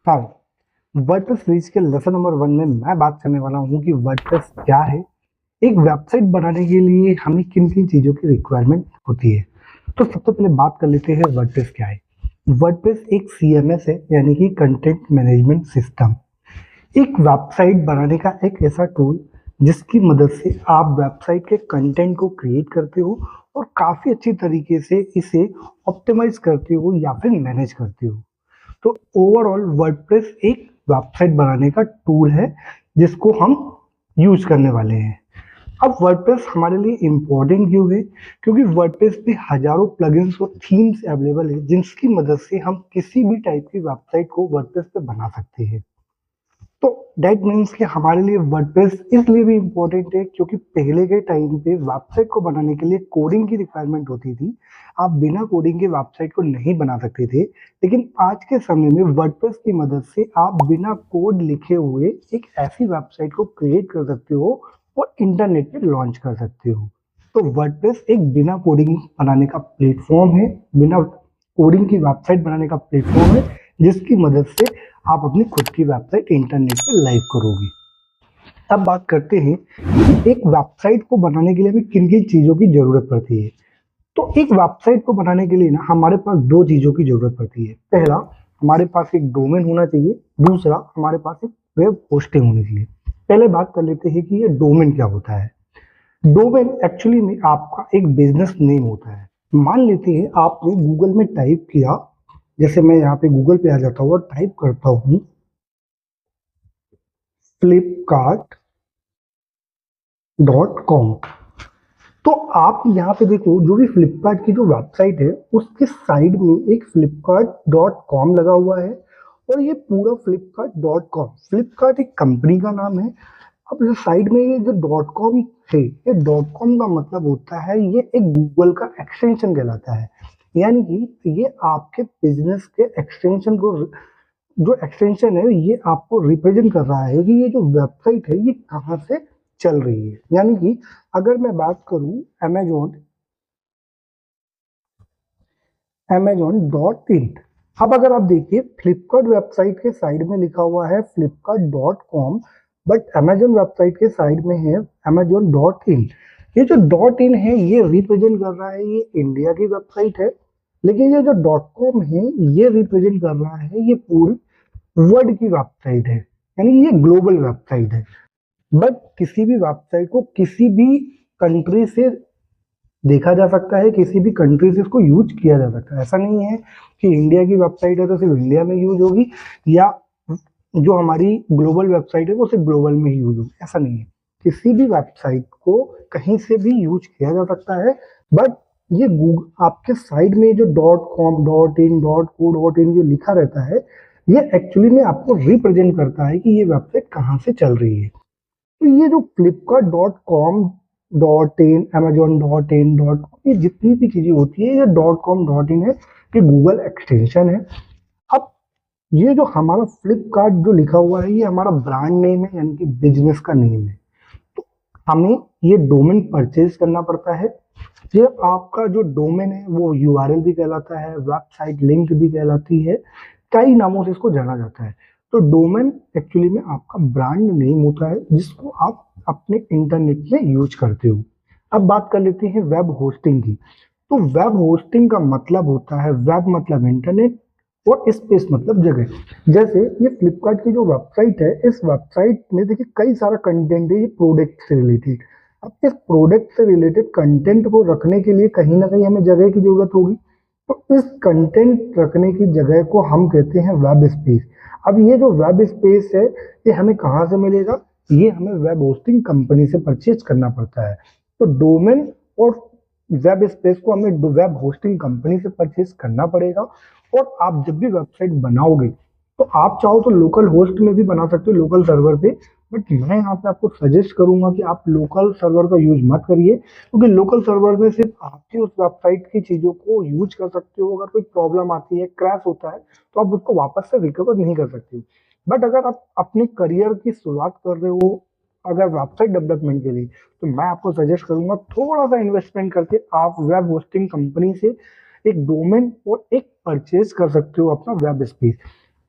हाँ, WordPress series के lesson number 1 में मैं बात करने वाला हूँ कि वर्डप्रेस क्या है। एक वेबसाइट बनाने के लिए हमें किन-किन चीज़ों की रिक्वायरमेंट होती है। तो सबसे पहले बात कर लेते हैं वर्डप्रेस क्या है। वर्डप्रेस एक सीएमएस है, यानी कि कंटेंट मैनेजमेंट सिस्टम। एक वेबसाइट बनाने का एक ऐसा टूल जिसकी मदद से आप वेबसाइट के कंटेंट को क्रिएट करते हो और काफ़ी अच्छी तरीके से इसे ऑप्टिमाइज़ करते हो या फिर मैनेज करते हो। तो ओवरऑल वर्डप्रेस एक वेबसाइट बनाने का टूल है जिसको हम यूज करने वाले हैं। अब वर्डप्रेस हमारे लिए इम्पोर्टेंट क्यों है? क्योंकि वर्डप्रेस पे हजारों प्लगइन्स और थीम्स अवेलेबल है जिसकी मदद से हम किसी भी टाइप की वेबसाइट को वर्डप्रेस पे बना सकते हैं। तो दैट मीन्स कि हमारे लिए वर्डप्रेस इसलिए भी इम्पोर्टेंट है क्योंकि पहले के टाइम पे वेबसाइट को बनाने के लिए कोडिंग की रिक्वायरमेंट होती थी। आप बिना कोडिंग के वेबसाइट को नहीं बना सकते थे, लेकिन आज के समय में वर्डप्रेस की मदद से आप बिना कोड लिखे हुए एक ऐसी वेबसाइट को क्रिएट कर सकते हो और इंटरनेट पे लॉन्च कर सकते हो। तो वर्डप्रेस एक बिना कोडिंग बनाने का प्लेटफॉर्म है, बिना कोडिंग की वेबसाइट बनाने का प्लेटफॉर्म है जिसकी मदद से आप अपनी खुद की वेबसाइट इंटरनेट पे लाइव करोगे। अब बात करते हैं कि एक वेबसाइट को बनाने के लिए हमें किन-किन चीज़ों की ज़रूरत पड़ती है। तो एक वेबसाइट को बनाने के लिए ना हमारे पास 2 चीज़ों की ज़रूरत पड़ती है। पहला, हमारे पास एक डोमेन होना चाहिए, दूसरा हमारे पास एक वेब होस्टिंग होनी चाहिए। पहले बात कर लेते हैं कि ये डोमेन क्या होता है। डोमेन एक्चुअली में आपका एक बिज़नेस नेम होता है। मान लेते हैं आपने गूगल में टाइप किया, जैसे मैं यहाँ पे गूगल पे आ जाता हूँ और टाइप करता हूँ flipkart.com। तो आप यहाँ पे देखो, जो भी फ्लिपकार्ट की जो वेबसाइट है उसके साइड में एक flipkart.com लगा हुआ है और ये पूरा flipkart.com, फ्लिपकार्ट एक कंपनी का नाम है। अब जो साइड में ये जो डॉट कॉम है, ये डॉट कॉम का मतलब होता है ये एक गूगल का एक्सटेंशन कहलाता है। यानी कि ये आपके बिजनेस के एक्सटेंशन को, जो एक्सटेंशन है ये आपको रिप्रेजेंट कर रहा है कि ये जो वेबसाइट है ये कहाँ से चल रही है। यानी कि अगर मैं बात करूं amazon.in, अब अगर आप देखिए फ्लिपकार्ट वेबसाइट के साइड में लिखा हुआ है flipkart.com, बट अमेजोन वेबसाइट के साइड में है amazon.in। ये जो डॉट इन है ये रिप्रेजेंट कर रहा है ये इंडिया की वेबसाइट है, लेकिन ये जो डॉट कॉम है ये रिप्रेजेंट कर रहा है ये पूरी वर्ल्ड की वेबसाइट है, यानी ये ग्लोबल वेबसाइट है। बट किसी भी वेबसाइट को किसी भी कंट्री से देखा जा सकता है, किसी भी कंट्री से इसको यूज किया जा सकता है। ऐसा नहीं है कि इंडिया की वेबसाइट है तो सिर्फ इंडिया में यूज होगी, या जो हमारी ग्लोबल वेबसाइट है वो सिर्फ ग्लोबल में ही यूज होगी, ऐसा नहीं है। किसी भी वेबसाइट को कहीं से भी यूज किया जा सकता है। बट ये गूगल आपके साइड में जो dot com, dot in, dot को, डॉट इन जो लिखा रहता है, ये एक्चुअली में आपको रिप्रेजेंट करता है कि ये वेबसाइट कहाँ से चल रही है। तो ये जो flipkart.com, dot in, amazon.in, dot, ये जितनी भी चीजें होती है ये डॉट कॉम, डॉट इन है, ये गूगल एक्सटेंशन है। अब ये जो हमारा फ्लिपकार्ट जो लिखा हुआ है ये हमारा ब्रांड नेम है, यानी कि बिजनेस का नेम है। तो हमें ये डोमेन परचेज करना पड़ता है। ये आपका जो डोमेन है वो यूआरएल भी कहलाता है, वेबसाइट लिंक भी कहलाती है, कई नामों से इसको जाना जाता है। तो डोमेन एक्चुअली में आपका ब्रांड नेम होता है जिसको आप अपने इंटरनेट में यूज करते हो। अब बात कर लेते हैं वेब होस्टिंग की। तो वेब होस्टिंग का मतलब होता है, वेब मतलब इंटरनेट और स्पेस मतलब जगह। जैसे ये फ्लिपकार्ट की जो वेबसाइट है, इस वेबसाइट में देखिए कई सारा कंटेंट है ये प्रोडक्ट से रिलेटेड। अब इस प्रोडक्ट से रिलेटेड कंटेंट को रखने के लिए कहीं ना कहीं हमें जगह की जरूरत होगी। तो इस कंटेंट रखने की जगह को हम कहते हैं वेब स्पेस। अब ये जो वेब स्पेस है ये हमें कहाँ से मिलेगा? ये हमें वेब होस्टिंग कंपनी से परचेज करना पड़ता है। तो डोमेन और वेब स्पेस को हमें वेब होस्टिंग कंपनी से परचेज करना पड़ेगा। और आप जब भी वेबसाइट बनाओगे तो आप चाहो तो लोकल होस्ट में भी बना सकते हो, लोकल सर्वर पे। बट मैं यहाँ पे आपको सजेस्ट करूंगा कि आप लोकल सर्वर का यूज मत करिए, क्योंकि लोकल सर्वर में सिर्फ आपकी उस वेबसाइट की चीजों को यूज कर सकते हो। अगर कोई प्रॉब्लम आती है, क्रैश होता है, तो आप उसको वापस से रिकवर नहीं कर सकते। बट अगर आप अपने करियर की शुरुआत कर रहे हो, अगर वेबसाइट डेवलपमेंट के लिए, तो मैं आपको सजेस्ट करूंगा थोड़ा सा इन्वेस्टमेंट करके आप वेब होस्टिंग कंपनी से एक डोमेन और एक परचेज कर सकते हो अपना वेब स्पेस।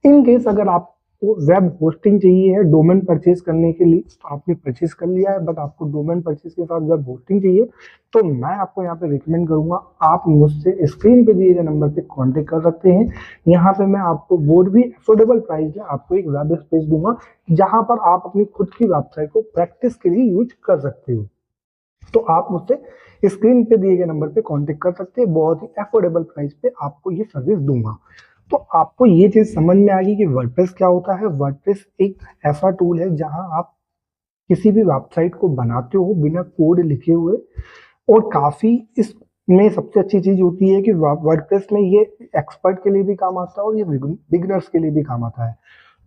इन केस अगर आपको वेब होस्टिंग चाहिए है डोमेन परचेज करने के लिए, तो आपने परचेज कर लिया है, बट आपको डोमेन परचेज के साथ वेब होस्टिंग चाहिए, तो मैं आपको यहाँ पे रिकमेंड करूंगा आप मुझसे स्क्रीन पे दिए गए नंबर पे कांटेक्ट कर सकते हैं। यहाँ पे मैं आपको बहुत भी अफोर्डेबल प्राइस में आपको एक वेब स्पेस दूंगा, जहां पर आप अपनी खुद की वेबसाइट को प्रैक्टिस के लिए यूज कर सकते हो। तो आप मुझसे स्क्रीन पे दिए गए नंबर पे कांटेक्ट कर सकते हैं, बहुत ही अफोर्डेबल प्राइस पे आपको ये सर्विस दूंगा। तो आपको ये चीज समझ में आ गई कि वर्डप्रेस क्या होता है। वर्डप्रेस एक ऐसा टूल है जहां आप किसी भी वेबसाइट को बनाते हो बिना कोड लिखे हुए, और काफी इसमें सबसे अच्छी चीज होती है कि वर्डप्रेस में ये एक्सपर्ट के लिए भी काम आता है और ये बिगिनर्स के लिए भी काम आता है।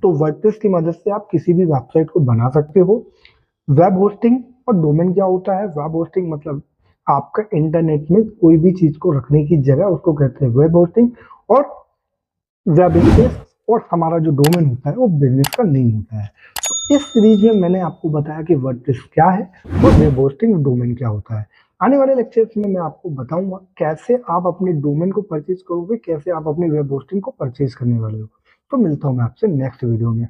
तो वर्डप्रेस की मदद से आप किसी भी वेबसाइट को बना सकते हो। वेब होस्टिंग और डोमेन क्या होता है? वेब होस्टिंग मतलब आपका इंटरनेट में कोई भी चीज को रखने की जगह, उसको कहते हैं वेब होस्टिंग। और वेब स्पेस और हमारा जो डोमेन होता है वो बिजनेस का नेम होता है। तो इस सीरीज में मैंने आपको बताया कि वर्डप्रेस क्या है और वेब होस्टिंग डोमेन क्या होता है। आने वाले लेक्चर्स में मैं आपको बताऊंगा कैसे आप अपने डोमेन को परचेज करोगे, कैसे आप अपनी वेब होस्टिंग को परचेज करने वाले हो। तो मिलता हूं मैं आपसे नेक्स्ट वीडियो में।